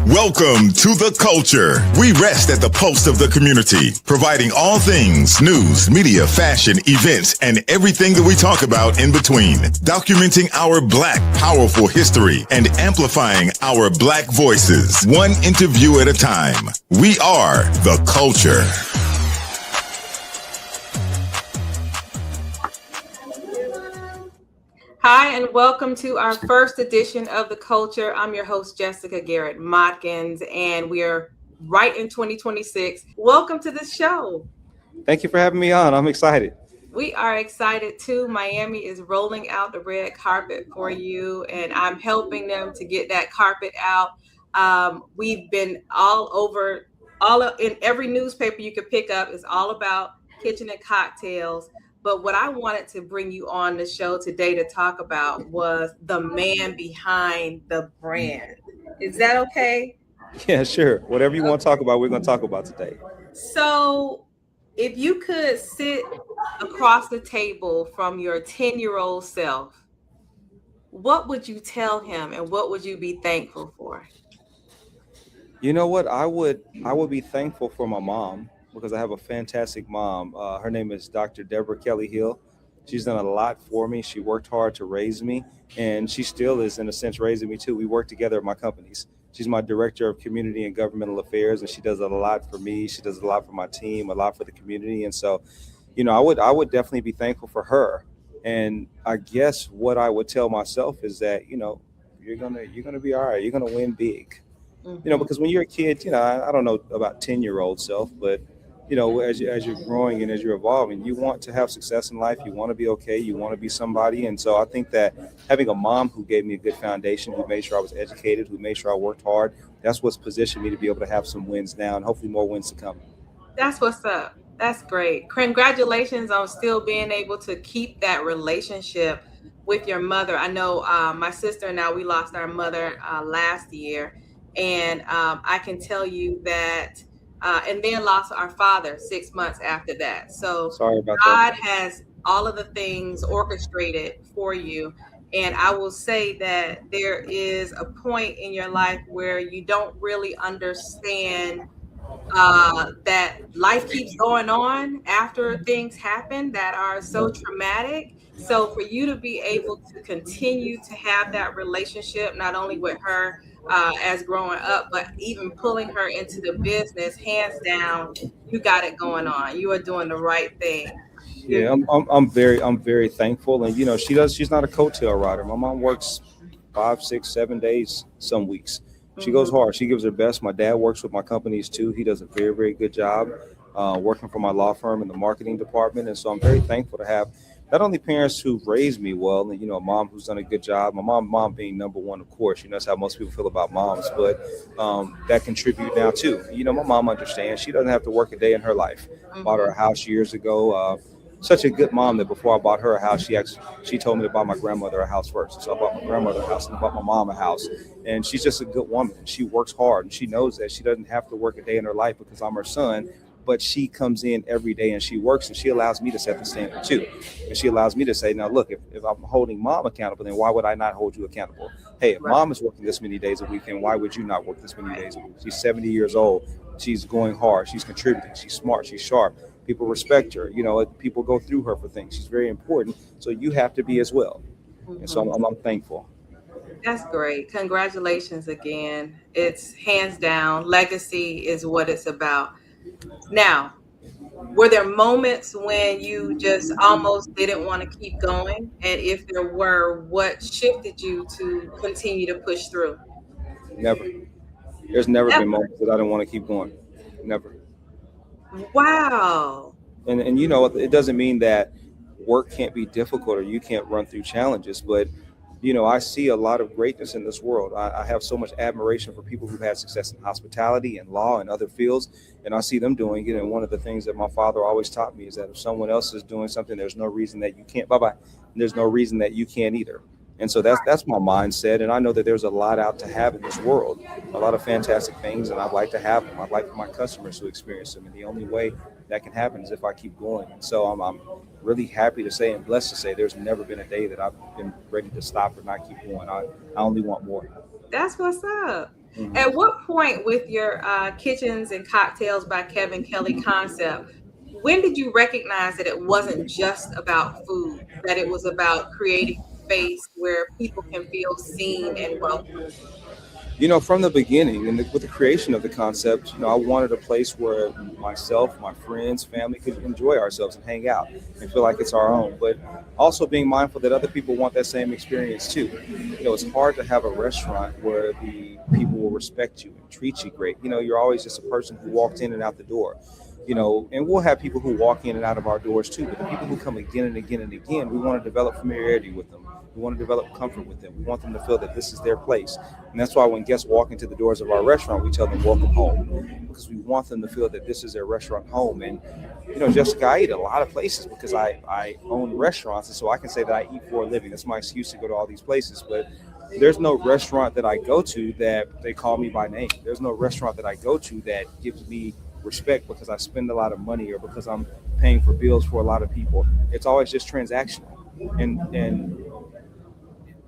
Welcome to The Culture. We rest at the pulse of the community, providing all things news, media, fashion, events, and everything that we talk about in between. Documenting our Black powerful history and amplifying our Black voices, one interview at a time. We are The Culture. Hi, and welcome to our first edition of The Culture. I'm your host, Jessica Modkins, and we are right in 2026. Welcome to the show. Thank you for having me on. I'm excited. We are excited too. Miami is rolling out the red carpet for you, and I'm helping them to get that carpet out. We've been all over, in every newspaper you could pick up is all about Kitchen and Cocktails. But what I wanted to bring you on the show today to talk about was the man behind the brand. Is that okay? Yeah, sure. Whatever you want to talk about, we're going to talk about today. So if you could sit across the table from your 10-year-old self, what would you tell him and what would you be thankful for? You know what? I would be thankful for my mom, because I have a fantastic mom. Her name is Dr. Deborah Kelly Hill. She's done a lot for me. She worked hard to raise me, and she still is, in a sense, raising me too. We work together at my companies. She's my director of community and governmental affairs, and she does a lot for me. She does a lot for my team, a lot for the community. And so, I would definitely be thankful for her. And I guess what I would tell myself is that, you're gonna be all right. You're gonna win big. Because when you're a kid, I don't know about 10-year-old self, but as you're growing and as you're evolving, you want to have success in life. You want to be okay. You want to be somebody. And so I think that having a mom who gave me a good foundation, who made sure I was educated, who made sure I worked hard, that's what's positioned me to be able to have some wins now and hopefully more wins to come. That's what's up. That's great. Congratulations on still being able to keep that relationship with your mother. I know my sister and I, we lost our mother last year. And I can tell you that and then lost our father 6 months after that. So sorry about God that. has all of the things orchestrated for you. And I will say that there is a point in your life where you don't really understand that life keeps going on after things happen that are so traumatic. So for you to be able to continue to have that relationship, not only with her as growing up, but even pulling her into the business, hands down, you got it going on. You are doing the right thing. Yeah, I'm very thankful. And she's not a coattail rider. My mom works 5, 6, 7 days some weeks. She goes hard. She gives her best. My dad works with my companies too. He does a very, very good job working for my law firm in the marketing department. And so I'm very thankful to have not only parents who raised me well, and a mom who's done a good job. My mom being number one, of course. That's how most people feel about moms, but that contribute now too. My mom understands. She doesn't have to work a day in her life. Bought her a house years ago. Such a good mom that before I bought her a house, she told me to buy my grandmother a house first. So I bought my grandmother a house and I bought my mom a house. And she's just a good woman. She works hard and she knows that she doesn't have to work a day in her life because I'm her son. But she comes in every day and she works, and she allows me to set the standard too. And she allows me to say, now look, if I'm holding mom accountable, then why would I not hold you accountable? Hey, if mom is working this many days a week, then why would you not work this many days a week? She's 70 years old. She's going hard. She's contributing. She's smart. She's sharp. People respect her. People go through her for things. She's very important. So you have to be as well. And so I'm thankful. That's great. Congratulations again. It's hands down. Legacy is what it's about. Now, were there moments when you just almost didn't want to keep going? And if there were, what shifted you to continue to push through? Never. There's never been moments that I didn't want to keep going. Never. Wow. And it doesn't mean that work can't be difficult or you can't run through challenges, but I see a lot of greatness in this world. I have so much admiration for people who've had success in hospitality and law and other fields, and I see them doing it. And one of the things that my father always taught me is that if someone else is doing something, there's no reason that you can't. There's no reason that you can't either. And so that's my mindset. And I know that there's a lot out to have in this world, a lot of fantastic things, and I'd like to have them. I'd like for my customers to experience them. And the only way that can happen is if I keep going. And so I'm really happy to say and blessed to say there's never been a day that I've been ready to stop or not keep going. I only want more. That's what's up. Mhm. At what point with your Kitchens and Cocktails by Kevin Kelley concept, when did you recognize that it wasn't just about food, that it was about creating space where people can feel seen and welcome? From the beginning and with the creation of the concept, I wanted a place where myself, my friends, family could enjoy ourselves and hang out and feel like it's our own. But also being mindful that other people want that same experience too. It's hard to have a restaurant where the people will respect you and treat you great. You're always just a person who walked in and out the door. And we'll have people who walk in and out of our doors too, but the people who come again and again and again, we want to develop familiarity with them. We want to develop comfort with them. We want them to feel that this is their place. And that's why when guests walk into the doors of our restaurant, we tell them welcome home, because we want them to feel that this is their restaurant home. And, Jessica, I eat a lot of places because I own restaurants. And so I can say that I eat for a living. That's my excuse to go to all these places. But there's no restaurant that I go to that they call me by name. There's no restaurant that I go to that gives me respect because I spend a lot of money or because I'm paying for bills for a lot of people. It's always just transactional. And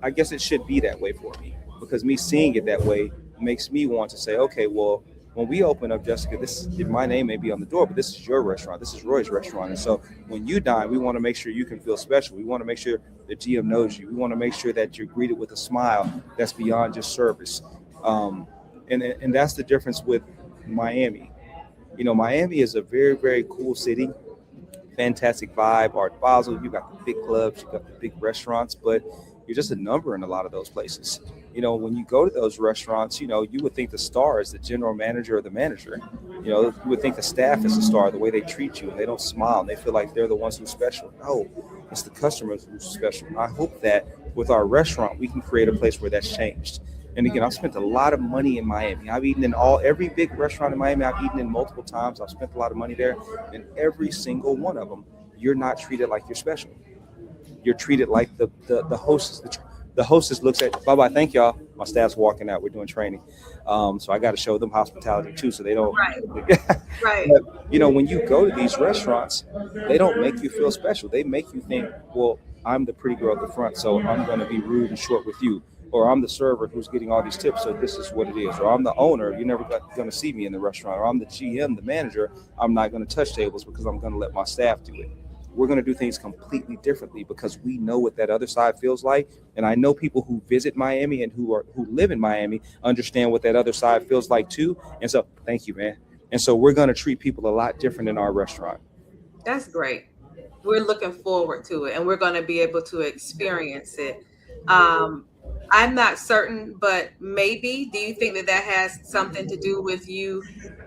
I guess it should be that way for me, because me seeing it that way makes me want to say, okay, well, when we open up, Jessica, my name may be on the door, but this is your restaurant. This is Roy's restaurant. And so when you dine, we want to make sure you can feel special. We want to make sure the GM knows you. We want to make sure that you're greeted with a smile that's beyond just service. And that's the difference with Miami. Miami is a very, very cool city. Fantastic vibe, Art Basel. You got the big clubs, you got the big restaurants, but you're just a number in a lot of those places. When you go to those restaurants, you would think the star is the general manager or the manager. You would think the staff is the star, the way they treat you, and they don't smile, and they feel like they're the ones who's special. No, it's the customers who's special. I hope that with our restaurant, we can create a place where that's changed. And again, I've spent a lot of money in Miami. I've eaten in every big restaurant in Miami. I've eaten in multiple times. I've spent a lot of money there. And every single one of them, you're not treated like you're special. You're treated like the hostess. The hostess looks at, bye-bye, thank y'all. My staff's walking out. We're doing training. So I got to show them hospitality too, so they don't. Right. Right. But, when you go to these restaurants, they don't make you feel special. They make you think, well, I'm the pretty girl at the front, so I'm going to be rude and short with you. Or I'm the server who's getting all these tips, so this is what it is. Or I'm the owner, you're never going to see me in the restaurant. Or I'm the GM, the manager, I'm not going to touch tables because I'm going to let my staff do it. We're going to do things completely differently because we know what that other side feels like. And I know people who visit Miami and who live in Miami understand what that other side feels like too. And so, thank you, man. And so we're going to treat people a lot different in our restaurant. That's great. We're looking forward to it, and we're going to be able to experience it. I'm not certain, but maybe, do you think that has something to do with you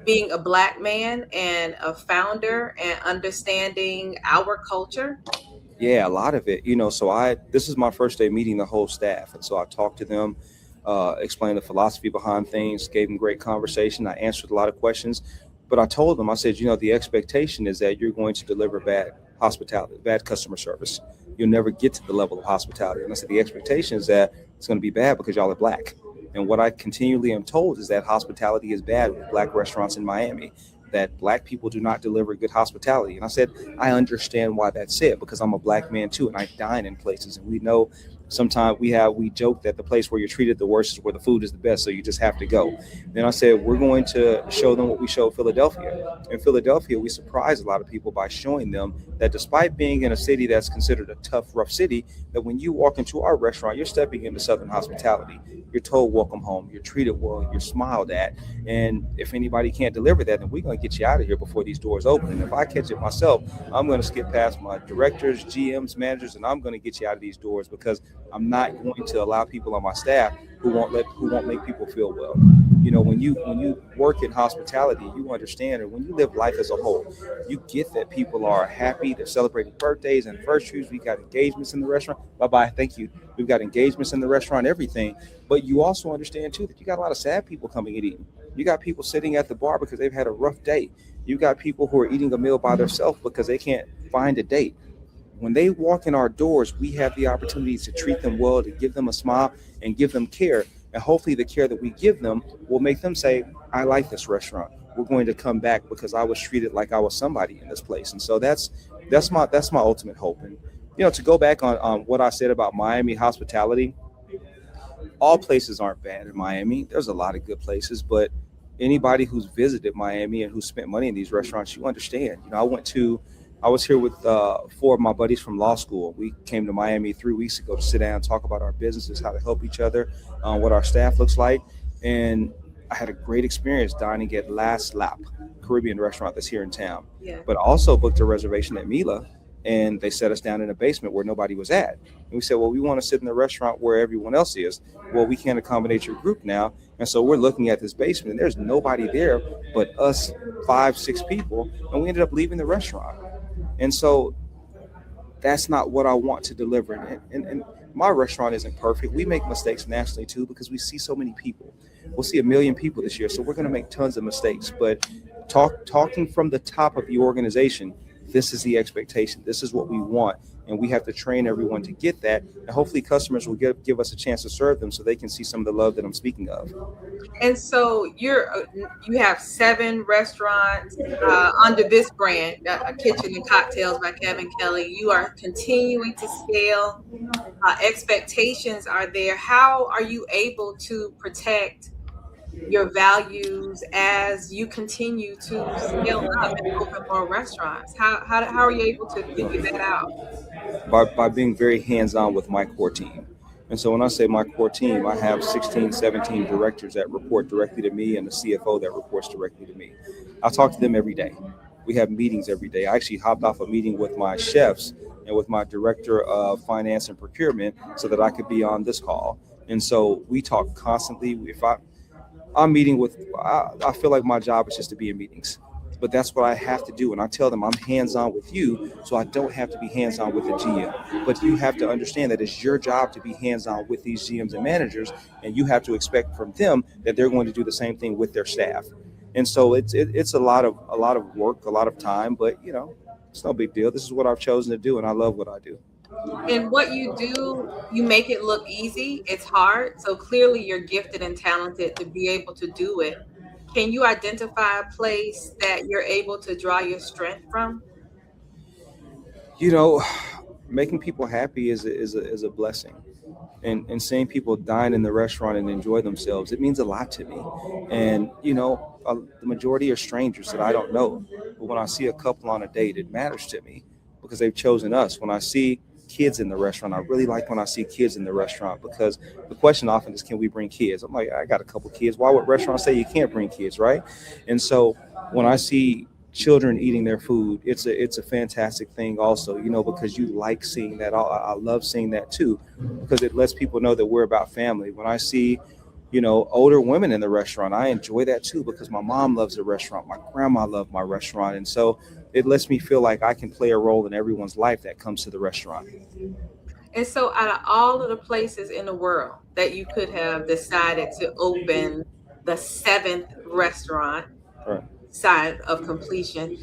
being a Black man and a founder and understanding our culture? Yeah, a lot of it, so this is my first day meeting the whole staff. And so I talked to them, explained the philosophy behind things, gave them great conversation. I answered a lot of questions, but I told them, I said, the expectation is that you're going to deliver bad hospitality, bad customer service. You'll never get to the level of hospitality. And I said, the expectation is that it's going to be bad because y'all are Black. And what I continually am told is that hospitality is bad with Black restaurants in Miami, that Black people do not deliver good hospitality. And I said, I understand why that's said, because I'm a Black man too, and I dine in places, and we know sometimes we joke that the place where you're treated the worst is where the food is the best, so you just have to go. Then I said, we're going to show them what we showed Philadelphia. In Philadelphia, we surprised a lot of people by showing them that despite being in a city that's considered a tough, rough city, that when you walk into our restaurant, you're stepping into Southern hospitality. You're told welcome home, you're treated well, you're smiled at. And if anybody can't deliver that, then we're going to get you out of here before these doors open. And if I catch it myself, I'm going to skip past my directors, GMs, managers, and I'm going to get you out of these doors, because I'm not going to allow people on my staff who won't make people feel well. When you work in hospitality, you understand, or when you live life as a whole, you get that people are happy. They're celebrating birthdays, anniversaries. We got engagements in the restaurant. Bye-bye. Thank you. We've got engagements in the restaurant, everything. But you also understand too that you got a lot of sad people coming and eating. You got people sitting at the bar because they've had a rough day. You got people who are eating a meal by themselves because they can't find a date. When they walk in our doors, we have the opportunity to treat them well, to give them a smile and give them care. And hopefully the care that we give them will make them say, I like this restaurant. We're going to come back because I was treated like I was somebody in this place. And so that's my ultimate hope. And, to go back on what I said about Miami hospitality, all places aren't bad in Miami. There's a lot of good places, but anybody who's visited Miami and who spent money in these restaurants, you understand. I was here with four of my buddies from law school. We came to Miami 3 weeks ago to sit down and talk about our businesses, how to help each other, what our staff looks like. And I had a great experience dining at Last Lap, Caribbean restaurant that's here in town. Yeah. But also booked a reservation at Mila, and they set us down in a basement where nobody was at. And we said, well, we want to sit in the restaurant where everyone else is. Well, we can't accommodate your group now. And so we're looking at this basement, and there's nobody there but us 5-6 people. And we ended up leaving the restaurant. And so that's not what I want to deliver. And my restaurant isn't perfect. We make mistakes nationally too, because we see so many people. We'll see 1 million people this year, so we're going to make tons of mistakes. But talking from the top of the organization, this is the expectation. This is what we want, and we have to train everyone to get that. And hopefully, customers will give us a chance to serve them, so they can see some of the love that I'm speaking of. And so you have 7 restaurants under this brand, Kitchen and Cocktails by Kevin Kelley. You are continuing to scale. Expectations are there. How are you able to protect your values as you continue to scale up and open more restaurants? How are you able to figure that out? By being very hands-on with my core team. And so when I say my core team, I have 16, 17 directors that report directly to me and the CFO that reports directly to me. I talk to them every day. We have meetings every day. I actually hopped off a meeting with my chefs and with my director of finance and procurement so that I could be on this call. And so we talk constantly. If I'm meeting with, I feel like my job is just to be in meetings, but that's what I have to do. And I tell them I'm hands-on with you, so I don't have to be hands-on with the GM. But you have to understand that it's your job to be hands-on with these GMs and managers, and you have to expect from them that they're going to do the same thing with their staff. And so it's a lot of work, a lot of time, but it's no big deal. This is what I've chosen to do, and I love what I do. And what you do, you make it look easy. It's hard. So clearly you're gifted and talented to be able to do it. Can you identify a place that you're able to draw your strength from? Making people happy is a blessing. And seeing people dine in the restaurant and enjoy themselves, it means a lot to me. And, the majority are strangers that I don't know. But when I see a couple on a date, it matters to me because they've chosen us. When I see kids in the restaurant, I really like when I see kids in the restaurant, because the question often is, can we bring kids? I'm like, I got a couple kids. Why would restaurants say you can't bring kids, right? And so when I see children eating their food, it's a fantastic thing also, because you like seeing that. I love seeing that too, because it lets people know that we're about family. When I see, older women in the restaurant, I enjoy that too, because my mom loves the restaurant. My grandma loved my restaurant. And so it lets me feel like I can play a role in everyone's life that comes to the restaurant. And so out of all of the places in the world that you could have decided to open the 7th restaurant, Right, side of completion,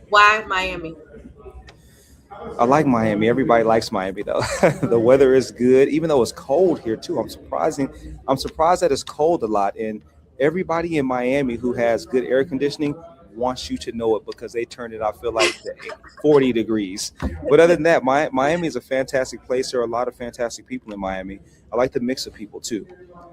why Miami? I like Miami. Everybody likes Miami though. The weather is good, even though it's cold here too. I'm surprised that it's cold a lot. And everybody in Miami who has good air conditioning wants you to know it, because they turn it, I feel like, to 40 degrees. But other than that, Miami is a fantastic place. There are a lot of fantastic people in Miami. I like the mix of people too.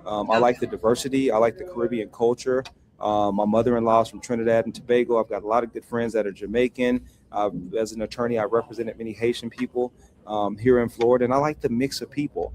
I like the diversity. I like the Caribbean culture. My mother-in-law is from Trinidad and Tobago. I've got a lot of good friends that are Jamaican. As an attorney, I represented many Haitian people here in Florida, and I like the mix of people.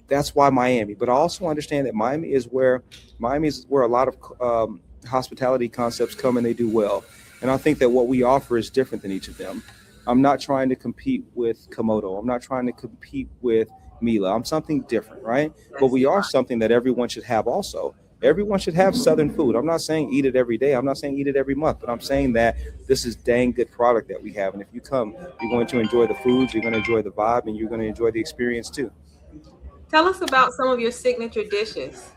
That's why Miami. But I also understand that Miami is where a lot of hospitality concepts come and they do well. And I think that what we offer is different than each of them. I'm not trying to compete with Komodo. I'm not trying to compete with Mila. I'm something different, right? But we are something that everyone should have also. Everyone should have Southern food. I'm not saying eat it every day. I'm not saying eat it every month, but I'm saying that this is dang good product that we have. And if you come, you're going to enjoy the foods, you're going to enjoy the vibe, and you're going to enjoy the experience too. Tell us about some of your signature dishes.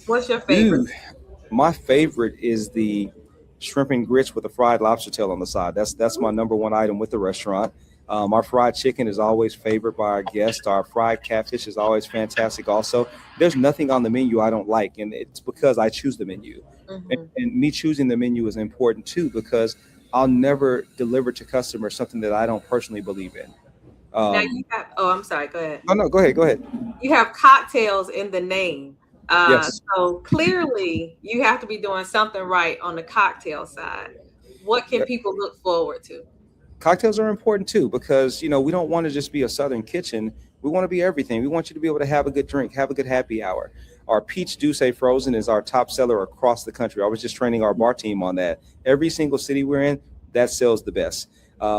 What's your favorite? My favorite is the shrimp and grits with a fried lobster tail on the side. That's my number one item with the restaurant. Our fried chicken is always favored by our guests. Our fried catfish is always fantastic also. There's nothing on the menu I don't like, and it's because I choose the menu. Mm-hmm. And me choosing the menu is important too, because I'll never deliver to customers something that I don't personally believe in. Now you have, oh, I'm sorry, go ahead. Oh no, go ahead. Go ahead. You have cocktails in the name. Yes. So clearly you have to be doing something right on the cocktail side. What can people look forward to? Cocktails are important too because we don't want to just be a Southern kitchen. We want to be everything. We want you to be able to have a good drink, have a good happy hour. Our peach douce frozen is our top seller across the country. I was just training our bar team on that. Every single city we're in, that sells the best.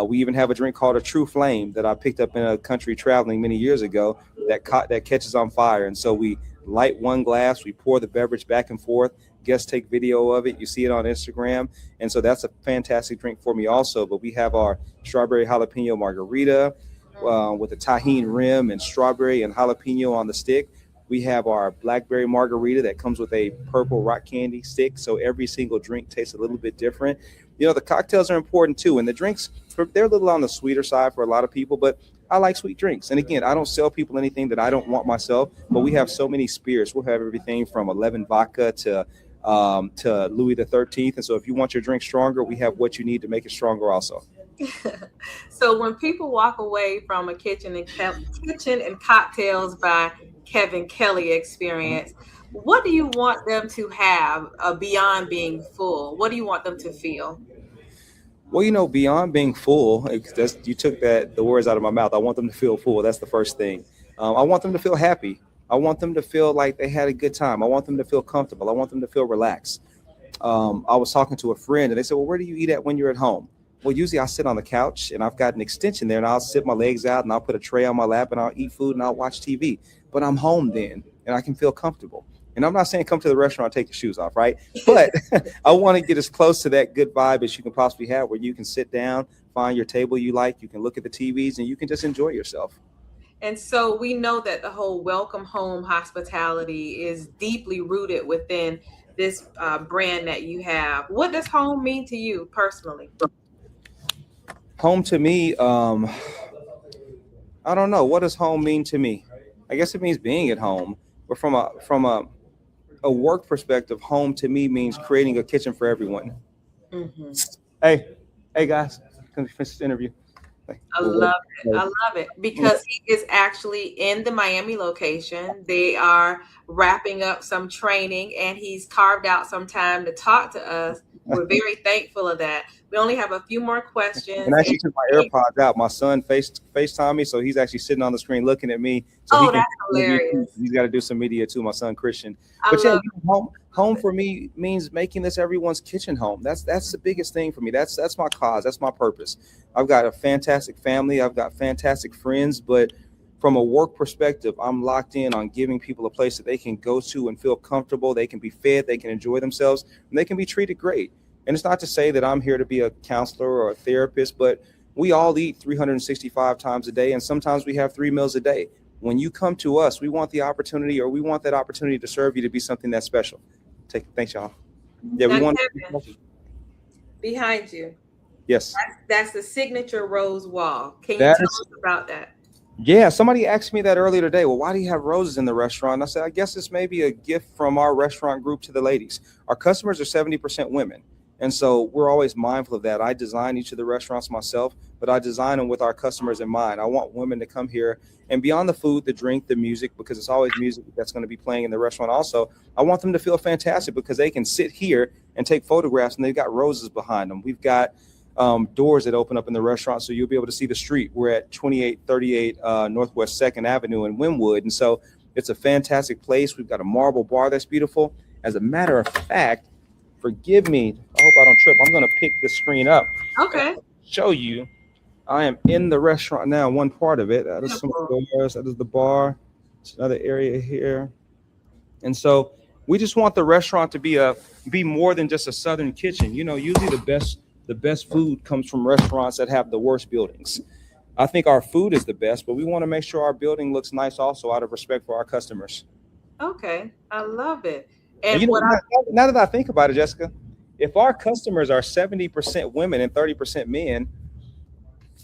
We even have a drink called a True Flame that I picked up in a country traveling many years ago that catches on fire. And so we light one glass, we pour the beverage back and forth. Guests take video of it. You see it on Instagram. And so that's a fantastic drink for me also. But we have our strawberry jalapeno margarita with a tahini rim and strawberry and jalapeno on the stick. We have our blackberry margarita that comes with a purple rock candy stick. So every single drink tastes a little bit different. The cocktails are important too. And the drinks, they're a little on the sweeter side for a lot of people, but I like sweet drinks. And again, I don't sell people anything that I don't want myself, but we have so many spirits. We'll have everything from 11 vodka to Louis the 13th. And so if you want your drink stronger, we have what you need to make it stronger also. So when people walk away from a Kitchen and Cocktails by Kevin Kelley experience, what do you want them to have beyond being full? What do you want them to feel? Well, beyond being full, you took the words out of my mouth. I want them to feel full. That's the first thing. I want them to feel happy. I want them to feel like they had a good time. I want them to feel comfortable. I want them to feel relaxed. I was talking to a friend and they said, well, where do you eat at when you're at home? Well, usually I sit on the couch and I've got an extension there and I'll sit my legs out and I'll put a tray on my lap and I'll eat food and I'll watch TV. But I'm home then and I can feel comfortable. And I'm not saying come to the restaurant, take your shoes off, right? But I want to get as close to that good vibe as you can possibly have where you can sit down, find your table you like, you can look at the TVs and you can just enjoy yourself. And so we know that the whole welcome home hospitality is deeply rooted within this brand that you have. What does home mean to you personally? Home to me, I don't know. What does home mean to me? I guess it means being at home. But from a work perspective, home to me means creating a kitchen for everyone. Mm-hmm. Hey guys, can we finish this interview? I love it because he is actually in the Miami location. They are wrapping up some training and he's carved out some time to talk to us. We're very thankful of that. We only have a few more questions. And I actually took my AirPods out. My son FaceTime me, so he's actually sitting on the screen looking at me. So that's hilarious. He's got to do some media too, my son Christian. But yeah, home for me means making this everyone's kitchen home. That's the biggest thing for me. That's my cause. That's my purpose. I've got a fantastic family. I've got fantastic friends, but from a work perspective, I'm locked in on giving people a place that they can go to and feel comfortable. They can be fed, they can enjoy themselves, and they can be treated great. And it's not to say that I'm here to be a counselor or a therapist, but we all eat 365 times a day, and sometimes we have 3 meals a day. When you come to us, we want that opportunity to serve you to be something that's special. Thanks, y'all. Yeah, now, we want Kevin, behind you. Yes. That's the signature rose wall. Can you tell us about that? Yeah, somebody asked me that earlier today. Well, why do you have roses in the restaurant? And I said, I guess it's maybe a gift from our restaurant group to the ladies. Our customers are 70% women. And so we're always mindful of that. I design each of the restaurants myself, but I design them with our customers in mind. I want women to come here and beyond the food, the drink, the music, because it's always music that's going to be playing in the restaurant. Also, I want them to feel fantastic because they can sit here and take photographs and they've got roses behind them. We've got doors that open up in the restaurant, so you'll be able to see the street. We're at 2838 Northwest 2nd Avenue in Wynwood, and so it's a fantastic place. We've got a marble bar that's beautiful. As a matter of fact, forgive me, I hope I don't trip. I'm going to pick the screen up. Okay. Show you. I am in the restaurant now, one part of it. That is some doors. That is the bar. It's another area here. And so we just want the restaurant to be more than just a Southern kitchen. Usually the best food comes from restaurants that have the worst buildings. I think our food is the best, but we want to make sure our building looks nice also out of respect for our customers. Okay. I love it. And now that I think about it, Jessica, if our customers are 70% women and 30% men,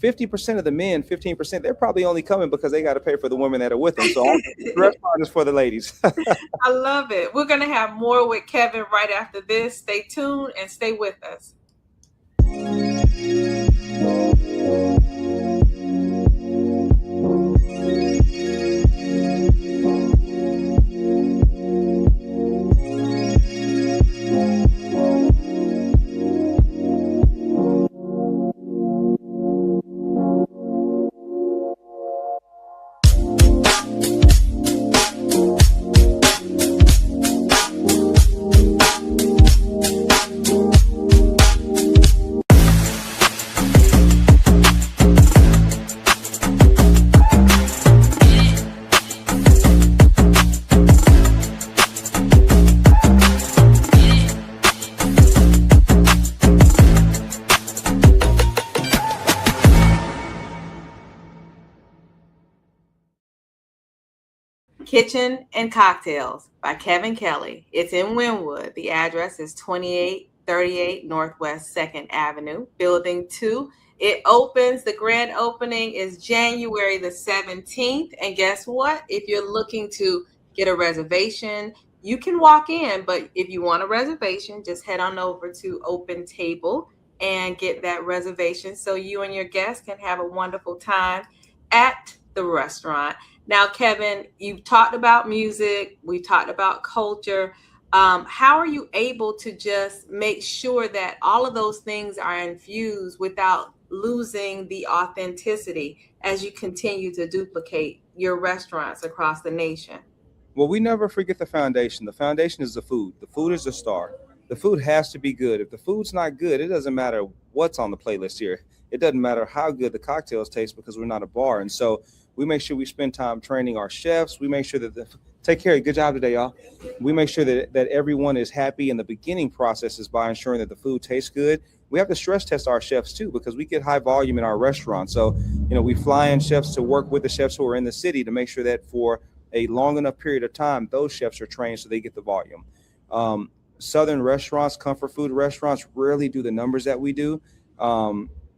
50% of the men, 15%, they're probably only coming because they got to pay for the women that are with them. So the restaurant is for the ladies. I love it. We're going to have more with Kevin right after this. Stay tuned and stay with us. Kitchen and Cocktails by Kevin Kelley. It's in Wynwood. The address is 2838 Northwest 2nd Avenue, Building 2. The grand opening is January the 17th. And guess what? If you're looking to get a reservation, you can walk in. But if you want a reservation, just head on over to Open Table and get that reservation so you and your guests can have a wonderful time at the restaurant. Now, Kevin, you've talked about music, we've talked about culture. How are you able to just make sure that all of those things are infused without losing the authenticity as you continue to duplicate your restaurants across the nation? Well, we never forget the foundation. The foundation is the food. The food is the star. The food has to be good. If the food's not good, it doesn't matter what's on the playlist here. It doesn't matter how good the cocktails taste because we're not a bar. And so we make sure we spend time training our chefs. We make sure that take care. Good job today, y'all. We make sure that everyone is happy in the beginning processes by ensuring that the food tastes good. We have to stress test our chefs too, because we get high volume in our restaurant. So, we fly in chefs to work with the chefs who are in the city to make sure that for a long enough period of time, those chefs are trained so they get the volume. Southern restaurants, comfort food restaurants rarely do the numbers that we do.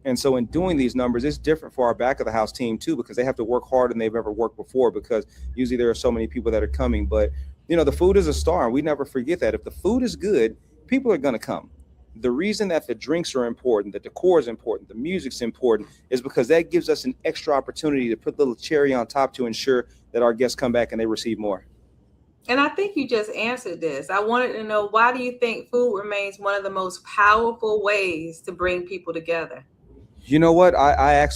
And so in doing these numbers, it's different for our back of the house team too, because they have to work harder than they've ever worked before, because usually there are so many people that are coming. But, the food is a star, and we never forget that. If the food is good, people are going to come. The reason that the drinks are important, the decor is important, the music's important, is because that gives us an extra opportunity to put a little cherry on top to ensure that our guests come back and they receive more. And I think you just answered this. I wanted to know, why do you think food remains one of the most powerful ways to bring people together? You know what? I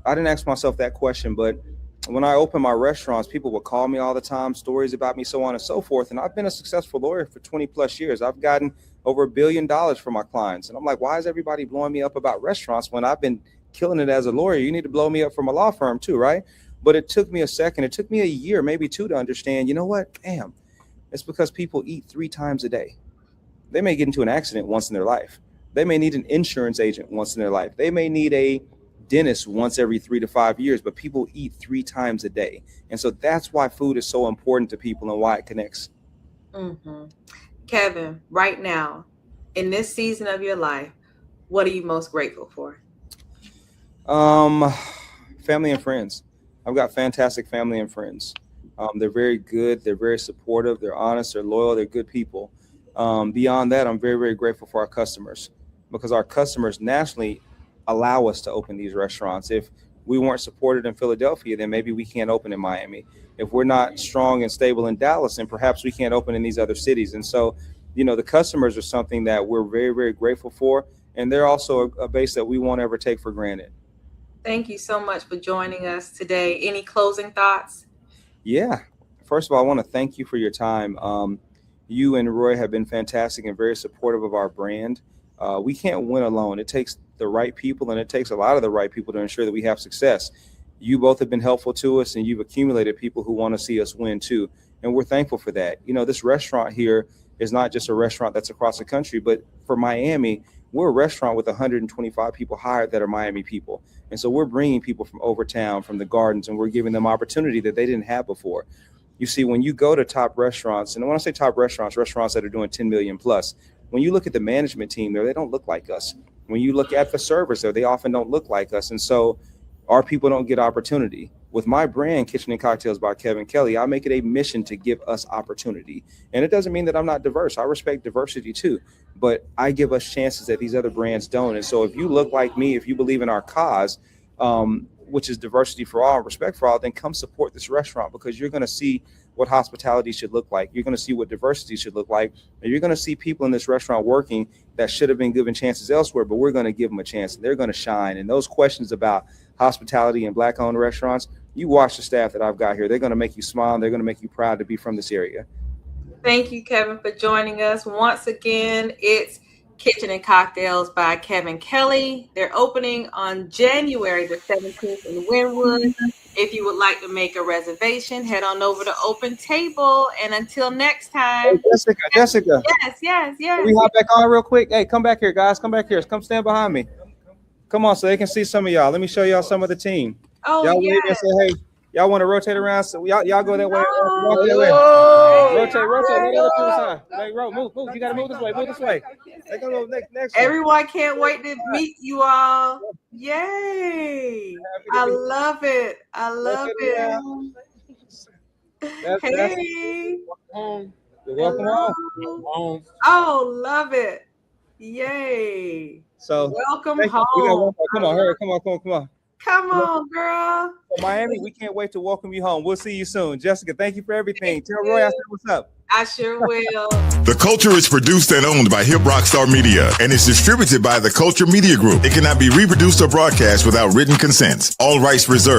didn't ask myself that question, but when I opened my restaurants, people would call me all the time, stories about me, so on and so forth. And I've been a successful lawyer for 20 plus years. I've gotten over $1 billion for my clients. And I'm like, why is everybody blowing me up about restaurants when I've been killing it as a lawyer? You need to blow me up from a law firm too, right? But it took me a second. It took me a year, maybe two, to understand, you know what? Damn, it's because people eat 3 times a day. They may get into an accident once in their life. They may need an insurance agent once in their life. They may need a dentist once every 3 to 5 years, but people eat 3 times a day. And so that's why food is so important to people and why it connects. Mm-hmm. Kevin, right now, in this season of your life, what are you most grateful for? Family and friends. I've got fantastic family and friends. They're very good. They're very supportive. They're honest. They're loyal. They're good people. Beyond that, I'm very, very grateful for our customers, because our customers nationally allow us to open these restaurants. If we weren't supported in Philadelphia, then maybe we can't open in Miami. If we're not strong and stable in Dallas, then perhaps we can't open in these other cities. And so, the customers are something that we're very, very grateful for. And they're also a base that we won't ever take for granted. Thank you so much for joining us today. Any closing thoughts? Yeah. First of all, I want to thank you for your time. You and Roy have been fantastic and very supportive of our brand. We can't win alone. It takes the right people, and it takes a lot of the right people to ensure that we have success. You both have been helpful to us, and you've accumulated people who want to see us win too. And we're thankful for that. This restaurant here is not just a restaurant that's across the country, but for Miami, we're a restaurant with 125 people hired that are Miami people. And so we're bringing people from over town, from the gardens, and we're giving them opportunity that they didn't have before. You see, when you go to top restaurants, and when I say top restaurants, restaurants that are doing 10 million plus, when you look at the management team there, they don't look like us. When you look at the servers there, they often don't look like us. And so our people don't get opportunity. With my brand, Kitchen and Cocktails by Kevin Kelley, I make it a mission to give us opportunity. And it doesn't mean that I'm not diverse. I respect diversity too, but I give us chances that these other brands don't. And so if you look like me, if you believe in our cause, which is diversity for all, respect for all, then come support this restaurant, because you're going to see what hospitality should look like. You're going to see what diversity should look like. And you're going to see people in this restaurant working that should have been given chances elsewhere, but we're going to give them a chance, and they're going to shine. And those questions about hospitality and Black-owned restaurants, you watch the staff that I've got here. They're going to make you smile, and they're going to make you proud to be from this area. Thank you, Kevin, for joining us. Once again, it's Kitchen and Cocktails by Kevin Kelley. They're opening on January the 17th in Wynwood. If you would like to make a reservation, head on over to Open Table. And until next time. Hey, Jessica. Yes. Can we hop back on real quick? Hey, come back here, guys. Come back here. Come stand behind me. Come on, so they can see some of y'all. Let me show y'all some of the team. Oh, y'all yes. wave and say hey. Y'all want to rotate around? So y'all go that way. Walk that way. Rotate. Like, move. You gotta move this way. Move this way. They go next. Everyone can't wait to meet you all. Yay! I love it. Hey. You're welcome home. Oh, love it. Yay. So welcome home. Come on, hurry. Come on. Come on, girl. So Miami, we can't wait to welcome you home. We'll see you soon. Jessica, thank you for everything. Tell Roy I said what's up. I sure will. The Culture is produced and owned by Hip Rockstar Media and is distributed by the Culture Media Group. It cannot be reproduced or broadcast without written consent. All rights reserved.